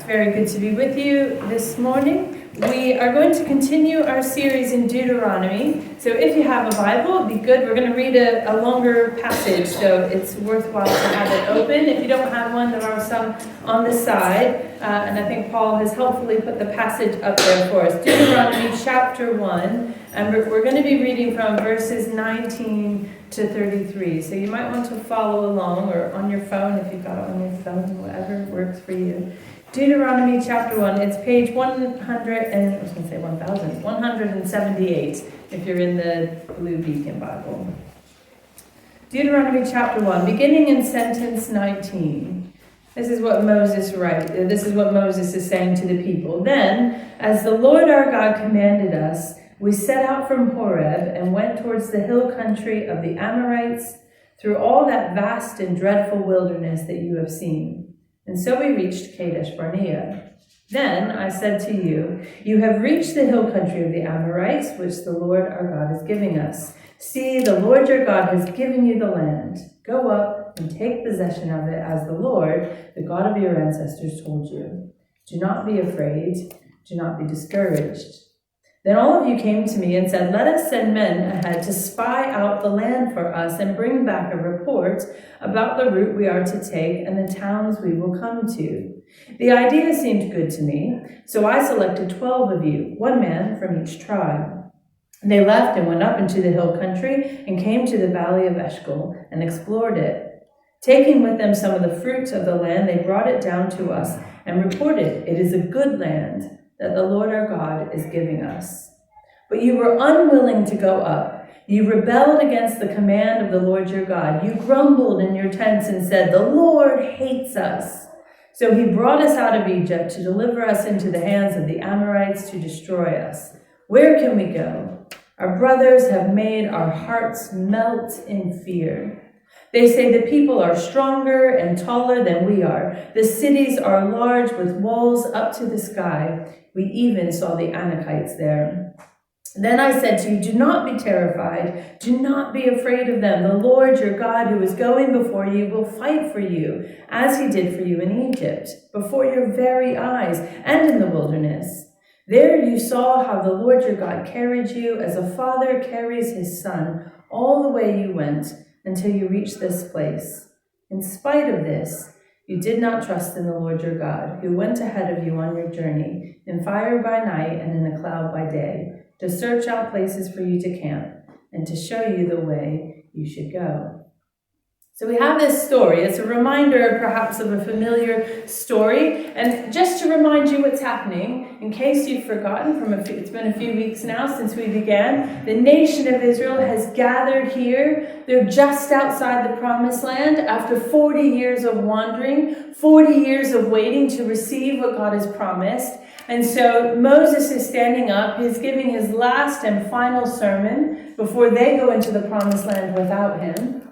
very good to be with you this morning. We are going to continue our series in Deuteronomy. So if you have a Bible, it'd be good. We're going to read a longer passage, so it's worthwhile to have it open. If you don't have one, there are some on the side. And I think Paul has helpfully put the passage up there for us. Deuteronomy chapter 1. And we're going to be reading from verses 19 to 33. So you might want to follow along, or on your phone if you've got it on your phone, whatever works for you. Deuteronomy chapter 1, it's page 178 if you're in the Blue Beacon Bible. Deuteronomy chapter 1, beginning in sentence 19. This is what Moses writes. This is what Moses is saying to the people. Then, as the Lord our God commanded us, we set out from Horeb and went towards the hill country of the Amorites, through all that vast and dreadful wilderness that you have seen. And so we reached Kadesh Barnea. Then I said to you, you have reached the hill country of the Amorites, which the Lord our God is giving us. See, the Lord your God has given you the land. Go up and take possession of it, as the Lord, the God of your ancestors, told you. Do not be afraid. Do not be discouraged. Then all of you came to me and said, let us send men ahead to spy out the land for us and bring back a report about the route we are to take and the towns we will come to. The idea seemed good to me, so I selected 12 of you, one man from each tribe. They left and went up into the hill country and came to the valley of Eshcol and explored it. Taking with them some of the fruits of the land, they brought it down to us and reported, it is a good land that the Lord our God is giving us. But you were unwilling to go up. You rebelled against the command of the Lord your God. You grumbled in your tents and said, the Lord hates us. So he brought us out of Egypt to deliver us into the hands of the Amorites to destroy us. Where can we go? Our brothers have made our hearts melt in fear. They say the people are stronger and taller than we are. The cities are large with walls up to the sky. We even saw the Anakites there. Then I said to you, do not be terrified. Do not be afraid of them. The Lord your God, who is going before you, will fight for you, as he did for you in Egypt, before your very eyes and in the wilderness. There you saw how the Lord your God carried you as a father carries his son all the way you went until you reached this place. In spite of this, you did not trust in the Lord your God, who went ahead of you on your journey, in fire by night and in a cloud by day, to search out places for you to camp and to show you the way you should go. So we have this story. It's a reminder perhaps of a familiar story. And just to remind you what's happening, in case you've forgotten, it's been a few weeks now since we began, the nation of Israel has gathered here. They're just outside the promised land after 40 years of wandering, 40 years of waiting to receive what God has promised. And so Moses is standing up. He's giving his last and final sermon before they go into the promised land without him.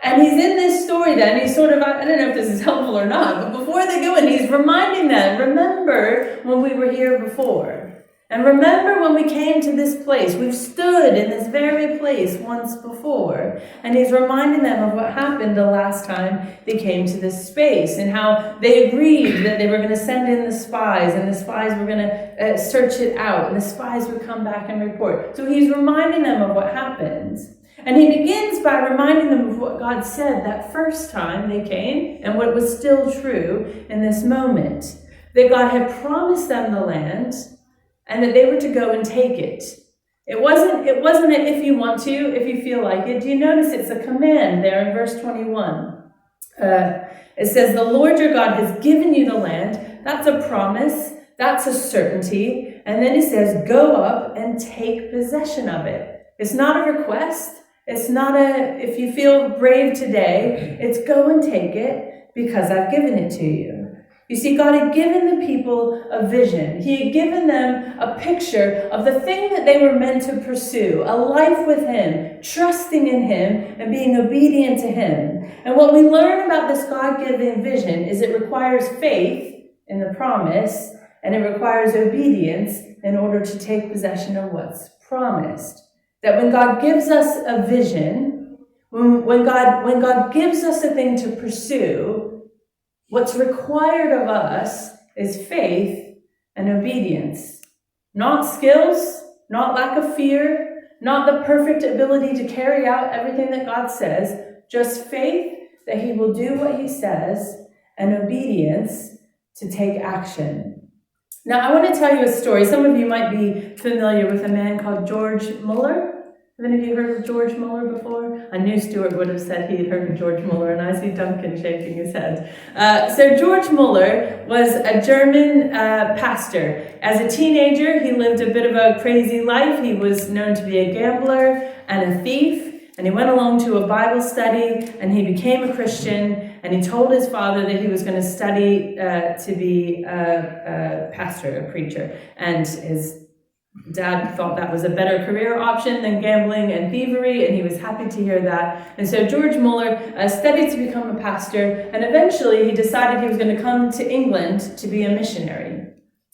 And he's in this story then, he's sort of, I don't know if this is helpful or not, but before they go in, he's reminding them, remember when we were here before. And remember when we came to this place. We've stood in this very place once before. And he's reminding them of what happened the last time they came to this space and how they agreed that they were going to send in the spies and the spies were going to search it out and the spies would come back and report. So he's reminding them of what happened. And he begins by reminding them of what God said that first time they came and what was still true in this moment. That God had promised them the land and that they were to go and take it. It wasn't an if you want to, if you feel like it. Do you notice it's a command there in verse 21? It says, the Lord your God has given you the land. That's a promise. That's a certainty. And then he says, go up and take possession of it. It's not a request. It's not if you feel brave today, it's go and take it because I've given it to you. You see, God had given the people a vision. He had given them a picture of the thing that they were meant to pursue, a life with him, trusting in him and being obedient to him. And what we learn about this God-given vision is it requires faith in the promise and it requires obedience in order to take possession of what's promised. That when God gives us a vision, when God gives us a thing to pursue, what's required of us is faith and obedience. Not skills, not lack of fear, not the perfect ability to carry out everything that God says, just faith that he will do what he says and obedience to take action. Now, I want to tell you a story. Some of you might be familiar with a man called George Muller. Have any of you heard of George Muller before? I knew Stuart would have said he had heard of George Muller, and I see Duncan shaking his head. So George Muller was a German pastor. As a teenager, he lived a bit of a crazy life. He was known to be a gambler and a thief, and he went along to a Bible study, and he became a Christian, and he told his father that he was going to study to be a pastor, a preacher, and his Dad thought that was a better career option than gambling and thievery, and he was happy to hear that. And so George Muller studied to become a pastor, and eventually he decided he was going to come to England to be a missionary.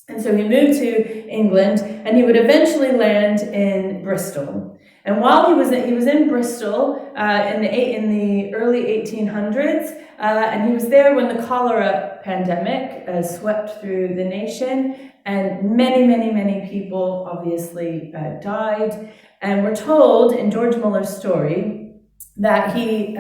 And so he moved to England, and he would eventually land in Bristol. And while he was in Bristol in the early 1800s, and he was there when the cholera pandemic swept through the nation, and many people obviously died. And we're told in George Muller's story that he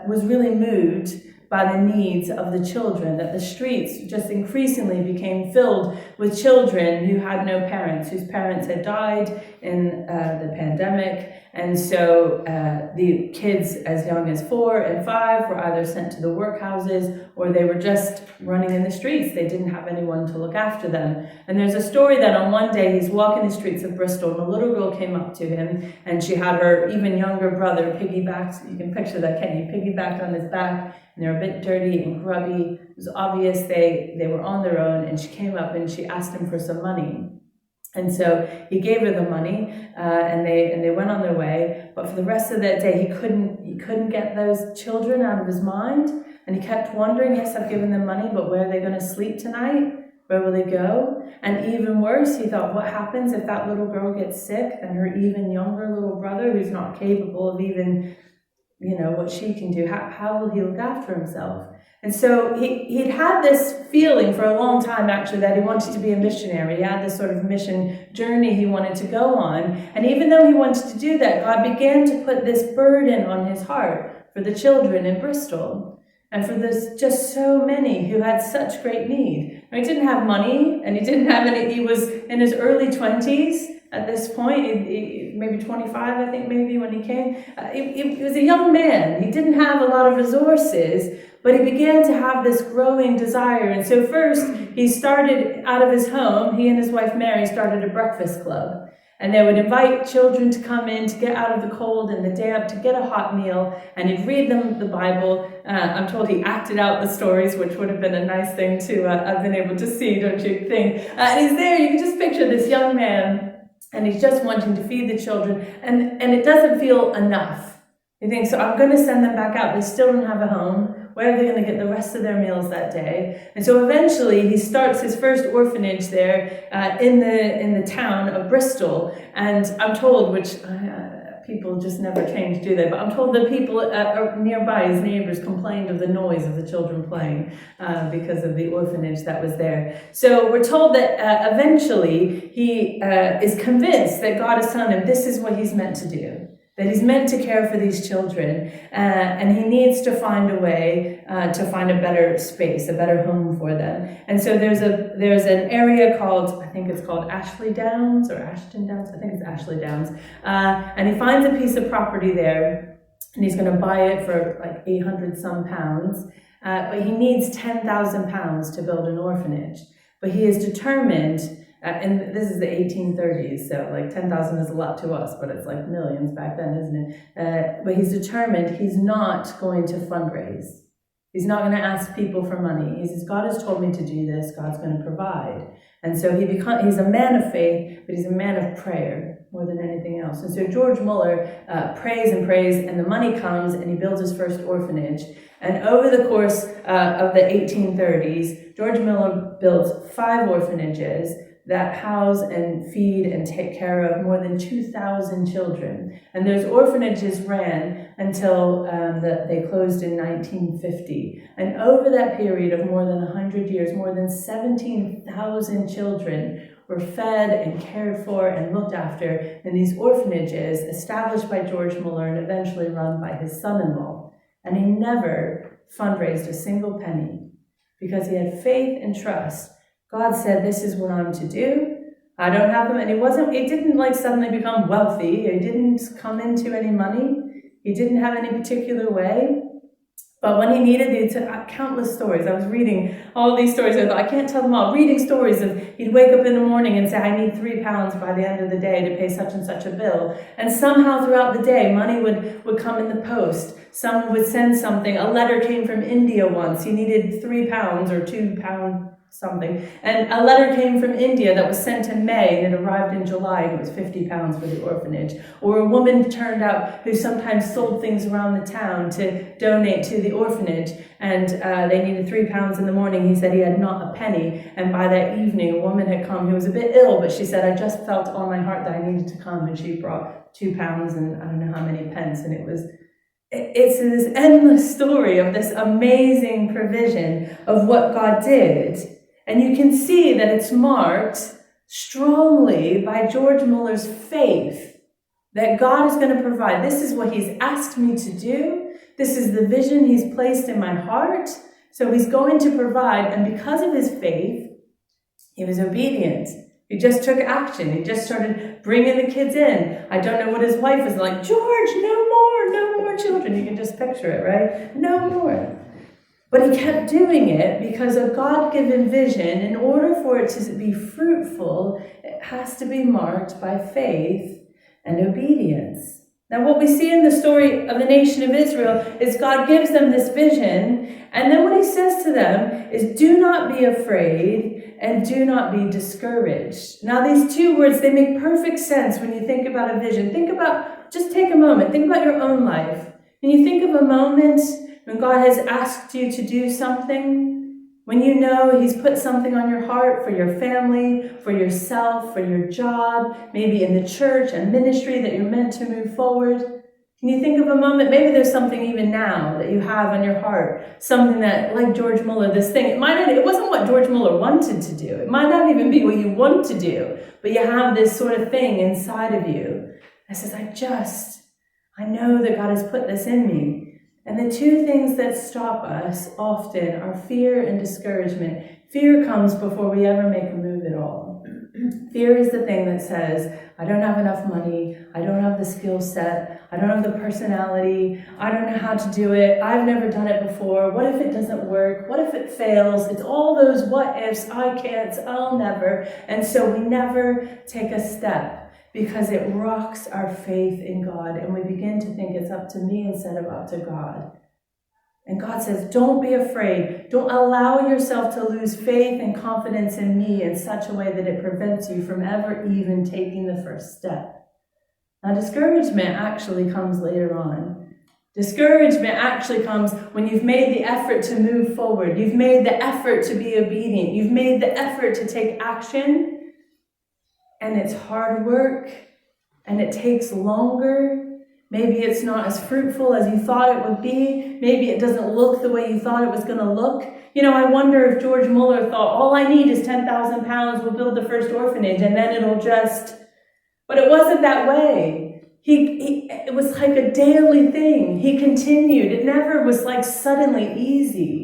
was really moved by the needs of the children, that the streets just increasingly became filled with children who had no parents, whose parents had died in the pandemic. And so the kids as young as 4 and 5 were either sent to the workhouses or they were just running in the streets. They didn't have anyone to look after them. And there's a story that on one day he's walking the streets of Bristol and a little girl came up to him and she had her even younger brother piggybacked. You can picture that, can't you? Piggybacked on his back, and they were a bit dirty and grubby. It was obvious they were on their own, and she came up and she asked him for some money. And so he gave her the money, and they went on their way. But for the rest of that day, he couldn't get those children out of his mind, and he kept wondering. Yes, I've given them money, but where are they going to sleep tonight? Where will they go? And even worse, he thought, what happens if that little girl gets sick, and her even younger little brother, who's not capable of even, what she can do? How will he look after himself? And so he'd had this feeling for a long time, actually, that he wanted to be a missionary. He had this sort of mission journey he wanted to go on. And even though he wanted to do that, God began to put this burden on his heart for the children in Bristol and for this just so many who had such great need. Now, he didn't have money, and he didn't have any. He was in his early 20s at this point, maybe 25, I think, maybe when he came. He was a young man. He didn't have a lot of resources, but he began to have this growing desire. And so first, he started out of his home. He and his wife Mary started a breakfast club. And they would invite children to come in to get out of the cold and the damp, to get a hot meal, and he'd read them the Bible. I'm told he acted out the stories, which would have been a nice thing to have been able to see, don't you think? And he's there, you can just picture this young man, and he's just wanting to feed the children, and it doesn't feel enough. He thinks, so I'm going to send them back out. They still don't have a home. Where are they going to get the rest of their meals that day? And so eventually he starts his first orphanage there in the town of Bristol. And I'm told, which people just never change, do they? But I'm told that people nearby, his neighbors, complained of the noise of the children playing because of the orphanage that was there. So we're told that eventually he is convinced that God has told him this is what he's meant to do, that he's meant to care for these children, and he needs to find a way to find a better space, a better home for them. And so there's an area called, I think it's called Ashley Downs or Ashton Downs, I think it's Ashley Downs, and he finds a piece of property there, and he's going to buy it for like 800 some pounds, but he needs 10,000 pounds to build an orphanage. But he is determined. And this is the 1830s, so like 10,000 is a lot to us, but it's like millions back then, isn't it? But he's determined he's not going to fundraise. He's not going to ask people for money. He says, God has told me to do this. God's going to provide. And so he's a man of faith, but he's a man of prayer more than anything else. And so George Muller prays, and the money comes, and he builds his first orphanage. And over the course of the 1830s, George Muller builds 5 orphanages, that house and feed and take care of more than 2,000 children. And those orphanages ran until they closed in 1950. And over that period of more than 100 years, more than 17,000 children were fed and cared for and looked after in these orphanages established by George Muller and eventually run by his son-in-law. And he never fundraised a single penny because he had faith and trust. God said, this is what I'm to do. I don't have them. And it didn't like suddenly become wealthy. He didn't come into any money. He didn't have any particular way. But when he needed countless stories, I was reading all these stories. I thought, I can't tell them all. Reading stories of he'd wake up in the morning and say, I need £3 by the end of the day to pay such and such a bill. And somehow throughout the day, money would come in the post. Someone would send something. A letter came from India once. He needed £3 or £2 something. And a letter came from India that was sent in May and it arrived in July and it was £50 for the orphanage. Or a woman turned out who sometimes sold things around the town to donate to the orphanage, and they needed £3 in the morning. He said he had not a penny, and by that evening a woman had come who was a bit ill, but she said, I just felt on my heart that I needed to come, and she brought £2 and I don't know how many pence, and it's this endless story of this amazing provision of what God did. And you can see that it's marked strongly by George Muller's faith that God is going to provide. This is what he's asked me to do. This is the vision he's placed in my heart. So he's going to provide. And because of his faith, he was obedient. He just took action. He just started bringing the kids in. I don't know what his wife was like. George, no more children. You can just picture it, right? No more. But he kept doing it because a God-given vision, in order for it to be fruitful, it has to be marked by faith and obedience. Now, what we see in the story of the nation of Israel is God gives them this vision, and then what he says to them is, do not be afraid and do not be discouraged. Now, these two words, they make perfect sense when you think about a vision. Just take a moment, think about your own life. When you think of a moment when God has asked you to do something, when you know he's put something on your heart for your family, for yourself, for your job, maybe in the church and ministry that you're meant to move forward. Can you think of a moment, maybe there's something even now that you have on your heart, something that, like George Muller, this thing, it wasn't what George Muller wanted to do. It might not even be what you want to do, but you have this sort of thing inside of you that says, I know that God has put this in me. And the two things that stop us often are fear and discouragement. Fear comes before we ever make a move at all. Fear is the thing that says, I don't have enough money, I don't have the skill set, I don't have the personality, I don't know how to do it, I've never done it before, what if it doesn't work, what if it fails? It's all those what ifs, I can't, I'll never. And so we never take a step, because it rocks our faith in God, and we begin to think it's up to me instead of up to God. And God says, don't be afraid. Don't allow yourself to lose faith and confidence in me in such a way that it prevents you from ever even taking the first step. Now, discouragement actually comes later on. Discouragement actually comes when you've made the effort to move forward. You've made the effort to be obedient. You've made the effort to take action. And it's hard work, and it takes longer. Maybe it's not as fruitful as you thought it would be. Maybe it doesn't look the way you thought it was going to look. I wonder if George Muller thought, all I need is £10,000, we'll build the first orphanage, and then it'll just... But it wasn't that way. It was like a daily thing. He continued. It never was like suddenly easy.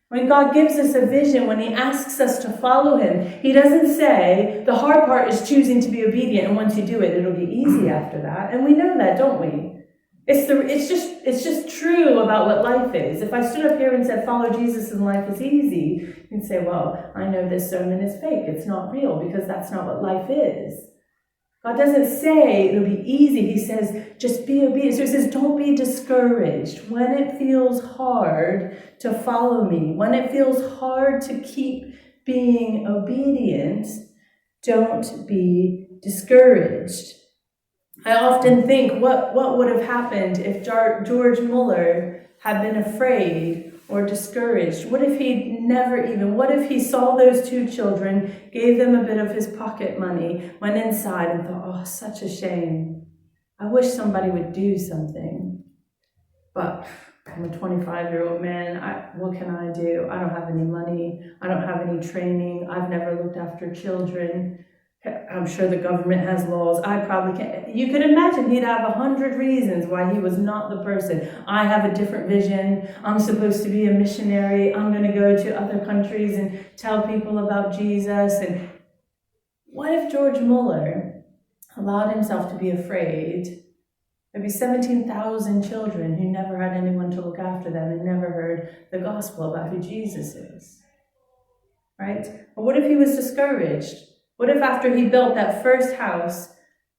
When God gives us a vision, when he asks us to follow him, he doesn't say, the hard part is choosing to be obedient, and once you do it, it'll be easy after that. And we know that, don't we? It's just true about what life is. If I stood up here and said, follow Jesus and life is easy, you'd say, well, I know this sermon is fake. It's not real, because that's not what life is. God doesn't say it'll be easy. He says, just be obedient. So he says, don't be discouraged. When it feels hard to follow me, when it feels hard to keep being obedient, don't be discouraged. I often think, what would have happened if George Muller had been afraid or discouraged? What if what if he saw those two children, gave them a bit of his pocket money, went inside and thought, oh, such a shame. I wish somebody would do something. But I'm a 25-year-old man. What can I do? I don't have any money. I don't have any training. I've never looked after children. I'm sure the government has laws. I probably can't. You could imagine he'd have 100 reasons why he was not the person. I have a different vision. I'm supposed to be a missionary. I'm going to go to other countries and tell people about Jesus. And what if George Muller allowed himself to be afraid? There'd be 17,000 children who never had anyone to look after them and never heard the gospel about who Jesus is. Right? Or what if he was discouraged? What if after he built that first house,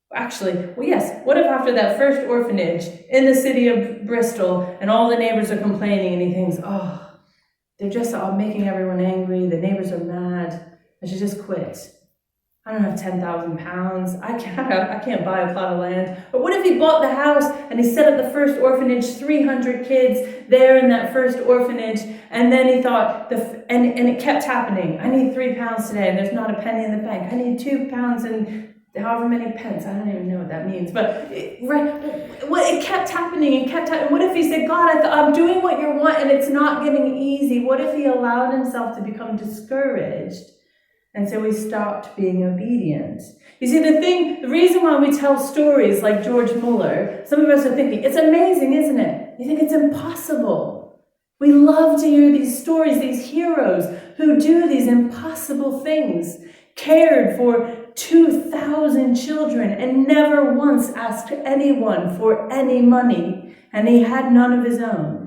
what if after that first orphanage in the city of Bristol and all the neighbors are complaining and he thinks, oh, they're just all making everyone angry, the neighbors are mad, I should just quit. I don't have 10,000 pounds, I can't buy a plot of land. But what if he bought the house and he set up the first orphanage, 300 kids there in that first orphanage, and then he thought, and it kept happening. I need 3 pounds today, and there's not a penny in the bank. I need 2 pounds and however many pence. I don't even know what that means. But it kept happening and kept happening. What if he said, God, I'm doing what you want, and it's not getting easy? What if he allowed himself to become discouraged? And so he stopped being obedient. You see, the reason why we tell stories like George Muller, some of us are thinking, it's amazing, isn't it? You think it's impossible. We love to hear these stories, these heroes who do these impossible things, cared for 2,000 children and never once asked anyone for any money, and he had none of his own.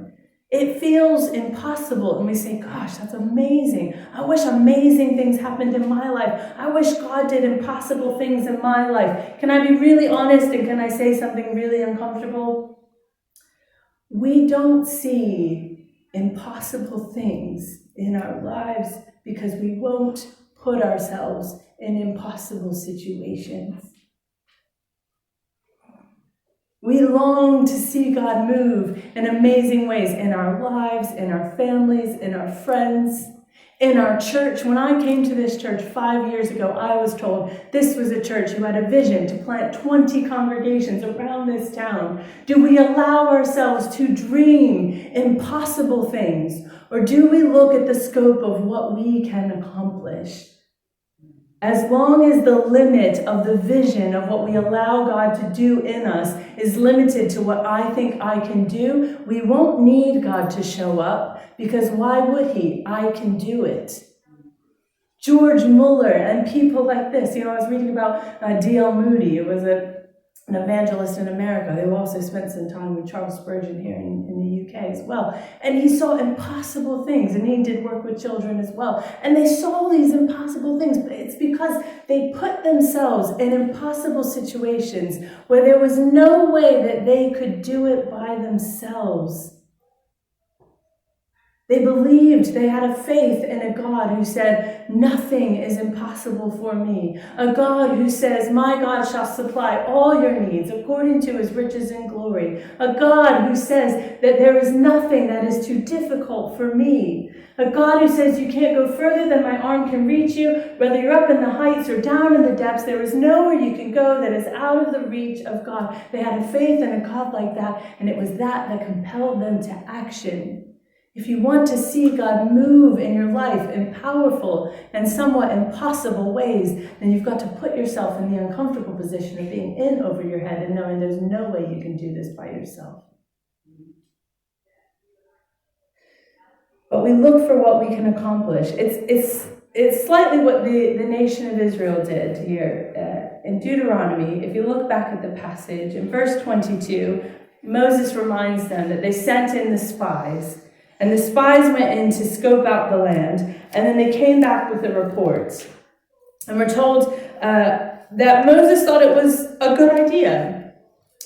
It feels impossible, and we say, gosh, that's amazing. I wish amazing things happened in my life. I wish God did impossible things in my life. Can I be really honest, and can I say something really uncomfortable? We don't see impossible things in our lives because we won't put ourselves in impossible situations. We long to see God move in amazing ways in our lives, in our families, in our friends, in our church. When I came to this church 5 years ago, I was told this was a church who had a vision to plant 20 congregations around this town. Do we allow ourselves to dream impossible things, or do we look at the scope of what we can accomplish? As long as the limit of the vision of what we allow God to do in us is limited to what I think I can do, we won't need God to show up, because why would he? I can do it. George Muller and people like this. I was reading about D.L. Moody. It was an evangelist in America who also spent some time with Charles Spurgeon here in the UK as well. And he saw impossible things, and he did work with children as well. And they saw these impossible things, but it's because they put themselves in impossible situations where there was no way that they could do it by themselves. They believed, they had a faith in a God who said, nothing is impossible for me. A God who says, my God shall supply all your needs according to his riches and glory. A God who says that there is nothing that is too difficult for me. A God who says you can't go further than my arm can reach you. Whether you're up in the heights or down in the depths, there is nowhere you can go that is out of the reach of God. They had a faith in a God like that, and it was that compelled them to action. If you want to see God move in your life in powerful and somewhat impossible ways, then you've got to put yourself in the uncomfortable position of being in over your head and knowing there's no way you can do this by yourself. But we look for what we can accomplish. It's slightly what the nation of Israel did here. In Deuteronomy, if you look back at the passage, in verse 22, Moses reminds them that they sent in the spies. And the spies went in to scope out the land, and then they came back with a report. And we're told that Moses thought it was a good idea.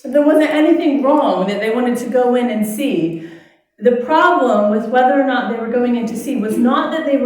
There wasn't anything wrong that they wanted to go in and see. The problem with whether or not they were going in to see was not that they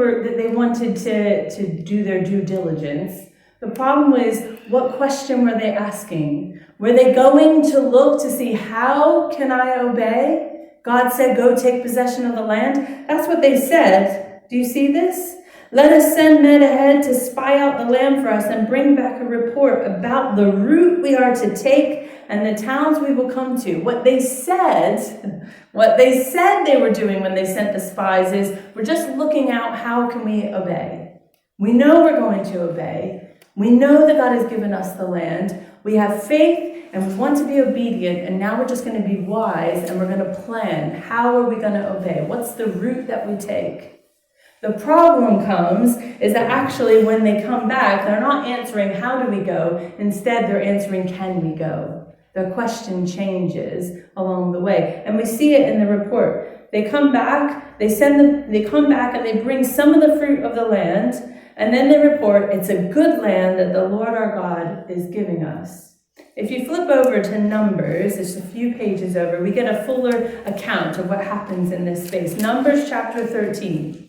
wanted to do their due diligence. The problem was, what question were they asking? Were they going to look to see, how can I obey? God said, go take possession of the land. That's what they said. Do you see this? Let us send men ahead to spy out the land for us and bring back a report about the route we are to take and the towns we will come to. What they said they were doing when they sent the spies is, we're just looking out, how can we obey? We know we're going to obey. We know that God has given us the land. We have faith and we want to be obedient, and now we're just going to be wise and we're going to plan. How are we going to obey? What's the route that we take? The problem comes is that actually when they come back, they're not answering how do we go. Instead, they're answering can we go. The question changes along the way. And we see it in the report. They come back, they come back and they bring some of the fruit of the land, and then they report it's a good land that the Lord our God is giving us. If you flip over to Numbers, it's a few pages over, we get a fuller account of what happens in this space. Numbers chapter 13.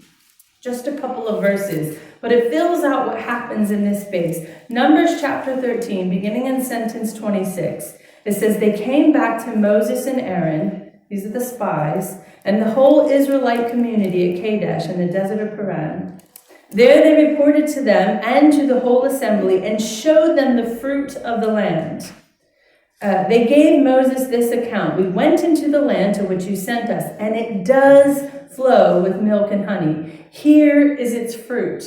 Just a couple of verses, but it fills out what happens in this space. Numbers chapter 13, beginning in sentence 26, it says, they came back to Moses and Aaron, these are the spies, and the whole Israelite community at Kadesh in the desert of Paran. There they reported to them and to the whole assembly and showed them the fruit of the land. They gave Moses this account. We went into the land to which you sent us, and it does flow with milk and honey. Here is its fruit.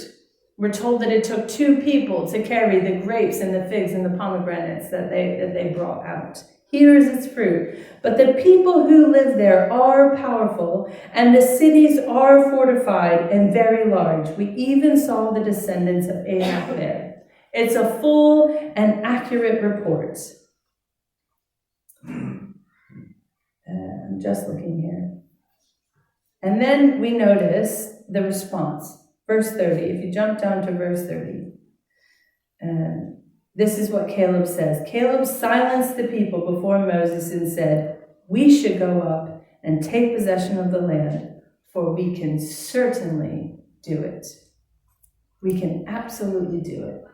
We're told that it took 2 people to carry the grapes and the figs and the pomegranates that they brought out. Here is its fruit. But the people who live there are powerful, and the cities are fortified and very large. We even saw the descendants of Anak there. It's a full and accurate report. I'm just looking here. And then we notice the response. Verse 30. If you jump down to verse 30. This is what Caleb says. Caleb silenced the people before Moses and said, we should go up and take possession of the land, for we can certainly do it. We can absolutely do it.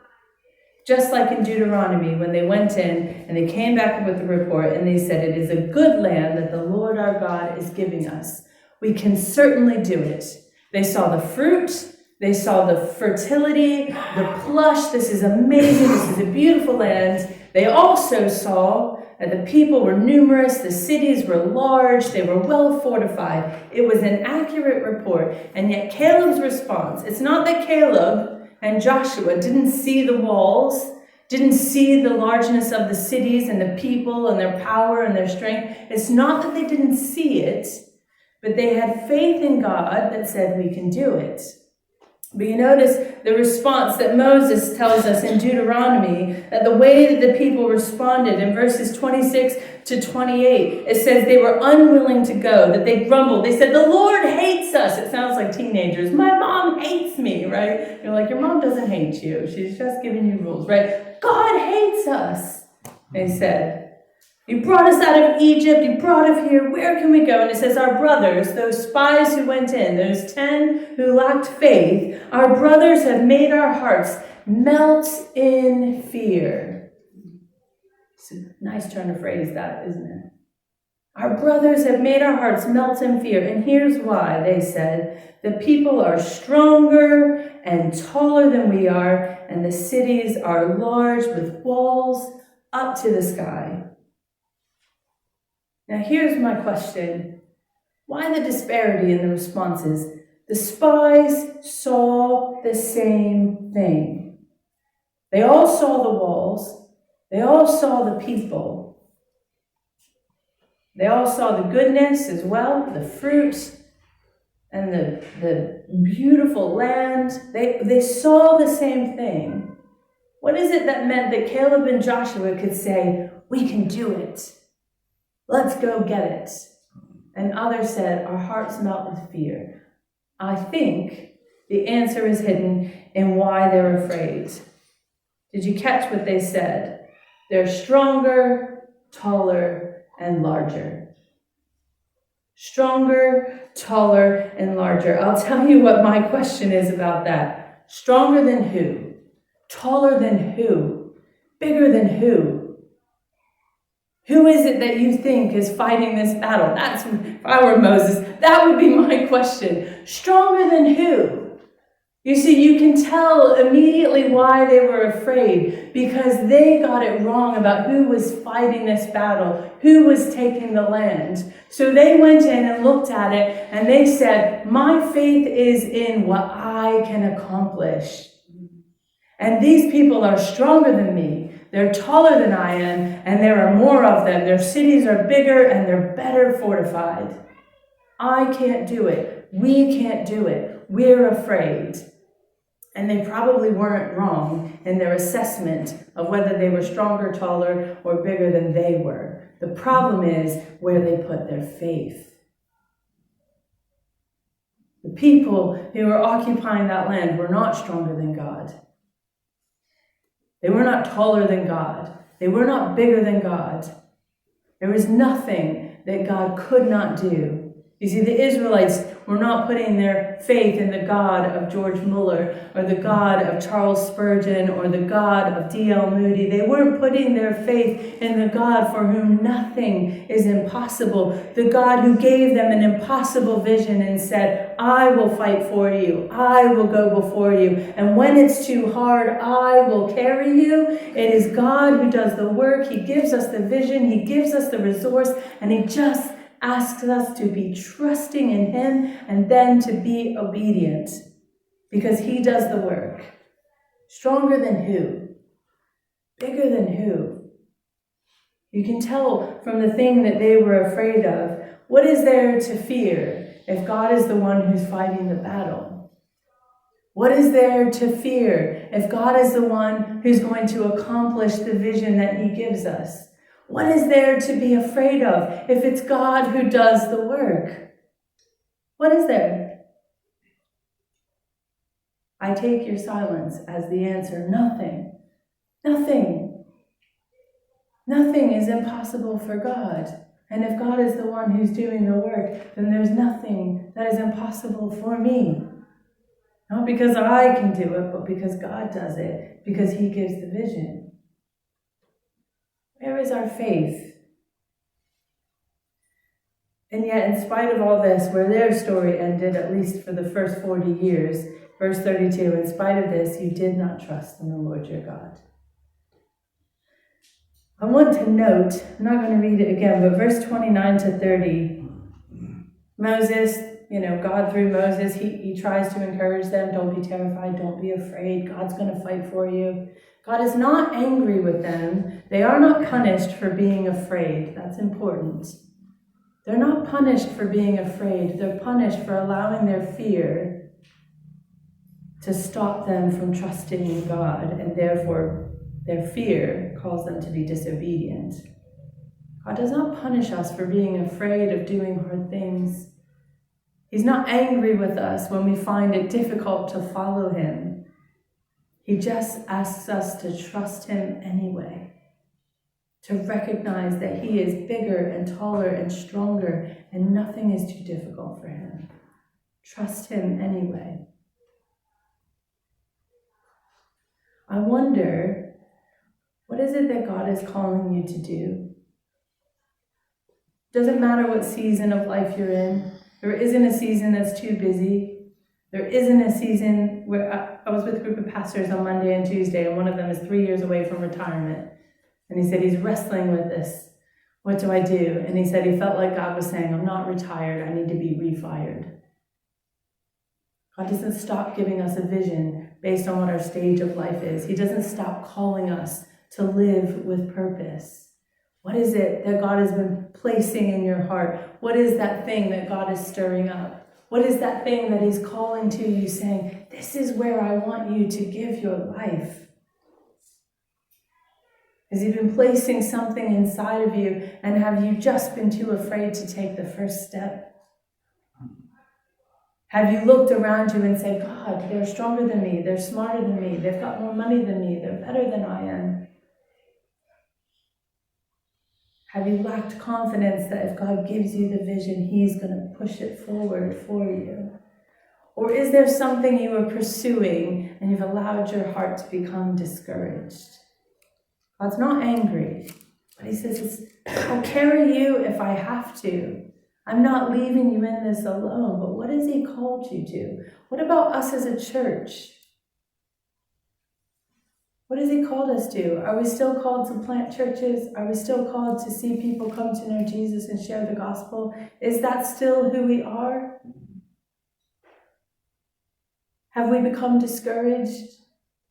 Just like in Deuteronomy, when they went in and they came back with the report and they said, it is a good land that the Lord our God is giving us. We can certainly do it. They saw the fruit. They saw the fertility, the plush. This is amazing. This is a beautiful land. They also saw that the people were numerous. The cities were large. They were well fortified. It was an accurate report. And yet Caleb's response, it's not that Caleb and Joshua didn't see the walls, didn't see the largeness of the cities and the people and their power and their strength. It's not that they didn't see it, but they had faith in God that said, we can do it. But you notice the response that Moses tells us in Deuteronomy, that the way that the people responded in verses 26 to 28, it says they were unwilling to go, that they grumbled. They said, the Lord hates us. It sounds like teenagers. My mom hates me, right? You're like, your mom doesn't hate you. She's just giving you rules, right? God hates us, they said. You brought us out of Egypt. You brought us here. Where can we go? And it says our brothers, those spies who went in, those 10 who lacked faith, our brothers have made our hearts melt in fear. It's a nice turn of phrase, that, isn't it? Our brothers have made our hearts melt in fear. And here's why, they said. The people are stronger and taller than we are, and the cities are large with walls up to the sky. Now here's my question. Why the disparity in the responses? The spies saw the same thing. They all saw the walls. They all saw the people. They all saw the goodness as well, the fruit and the beautiful land. They saw the same thing. What is it that meant that Caleb and Joshua could say, we can do it? Let's go get it. And others said, our hearts melt with fear. I think the answer is hidden in why they're afraid. Did you catch what they said? They're stronger, taller, and larger. Stronger, taller, and larger. I'll tell you what my question is about that. Stronger than who? Taller than who? Bigger than who? Who is it that you think is fighting this battle? If I were Moses, that would be my question. Stronger than who? You see, you can tell immediately why they were afraid, because they got it wrong about who was fighting this battle, who was taking the land. So they went in and looked at it, and they said, my faith is in what I can accomplish. And these people are stronger than me. They're taller than I am, and there are more of them. Their cities are bigger, and they're better fortified. I can't do it. We can't do it. We're afraid. And they probably weren't wrong in their assessment of whether they were stronger, taller, or bigger than they were. The problem is where they put their faith. The people who were occupying that land were not stronger than God. They were not taller than God. They were not bigger than God. There was nothing that God could not do. You see, the Israelites were not putting their faith in the God of George Muller or the God of Charles Spurgeon or the God of D.L. Moody. They weren't putting their faith in the God for whom nothing is impossible. The God who gave them an impossible vision and said, I will fight for you. I will go before you. And when it's too hard, I will carry you. It is God who does the work. He gives us the vision. He gives us the resource. And he just asks us to be trusting in him and then to be obedient, because he does the work. Stronger than who? Bigger than who? You can tell from the thing that they were afraid of. What is there to fear if God is the one who's fighting the battle? What is there to fear if God is the one who's going to accomplish the vision that he gives us? What is there to be afraid of if it's God who does the work? What is there? I take your silence as the answer. Nothing. Nothing. Nothing is impossible for God. And if God is the one who's doing the work, then there's nothing that is impossible for me. Not because I can do it, but because God does it, because he gives the vision. Where is our faith? And yet, in spite of all this, where their story ended, at least for the first 40 years, verse 32, in spite of this, you did not trust in the Lord your God. I want to note, I'm not going to read it again, but verse 29 to 30, Moses, God through Moses, he tries to encourage them, don't be terrified, don't be afraid, God's going to fight for you. God is not angry with them. They are not punished for being afraid. That's important. They're not punished for being afraid. They're punished for allowing their fear to stop them from trusting in God, and therefore their fear calls them to be disobedient. God does not punish us for being afraid of doing hard things. He's not angry with us when we find it difficult to follow him. He just asks us to trust him anyway, to recognize that he is bigger and taller and stronger, and nothing is too difficult for him. Trust him anyway. I wonder, what is it that God is calling you to do? Doesn't matter what season of life you're in. There isn't a season that's too busy. There isn't a season where I was with a group of pastors on Monday and Tuesday, and one of them is 3 years away from retirement. And he said he's wrestling with this. What do I do? And he said he felt like God was saying, I'm not retired. I need to be refired. God doesn't stop giving us a vision based on what our stage of life is. He doesn't stop calling us to live with purpose. What is it that God has been placing in your heart? What is that thing that God is stirring up? What is that thing that he's calling to you, saying, this is where I want you to give your life? Has he been placing something inside of you, and have you just been too afraid to take the first step? Have you looked around you and said, God, they're stronger than me, they're smarter than me, they've got more money than me, they're better than I am? Have you lacked confidence that if God gives you the vision, he's going to push it forward for you? Or is there something you are pursuing and you've allowed your heart to become discouraged? God's not angry. But he says, I'll carry you if I have to. I'm not leaving you in this alone. But what has he called you to? What about us as a church? What has he called us to? Are we still called to plant churches? Are we still called to see people come to know Jesus and share the gospel? Is that still who we are? Have we become discouraged?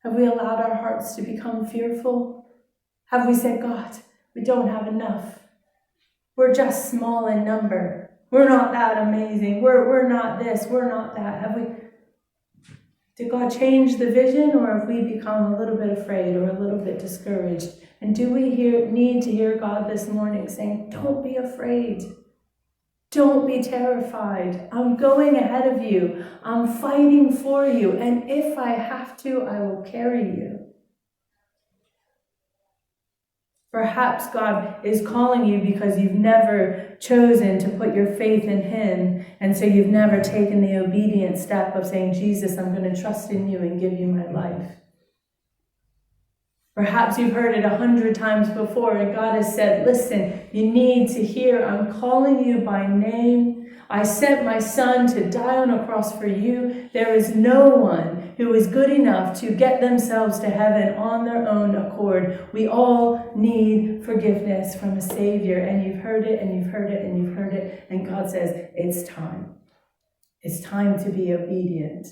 Have we allowed our hearts to become fearful? Have we said, God, we don't have enough. We're just small in number. We're not that amazing. We're not this. We're not that. Did God change the vision, or have we become a little bit afraid or a little bit discouraged? And do we need to hear God this morning saying, don't be afraid. Don't be terrified. I'm going ahead of you. I'm fighting for you. And if I have to, I will carry you. Perhaps God is calling you because you've never chosen to put your faith in him. And so you've never taken the obedient step of saying, Jesus, I'm going to trust in you and give you my life. Perhaps you've heard it 100 times before and God has said, listen, you need to hear, I'm calling you by name. I sent my son to die on a cross for you. There is no one who is good enough to get themselves to heaven on their own accord. We all need forgiveness from a Savior. And you've heard it, and you've heard it, and you've heard it. And God says, it's time. It's time to be obedient.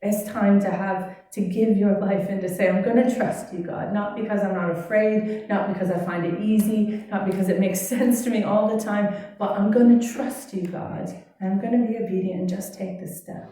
It's time to give your life and to say, I'm going to trust you, God, not because I'm not afraid, not because I find it easy, not because it makes sense to me all the time, but I'm going to trust you, God, and I'm going to be obedient and just take this step.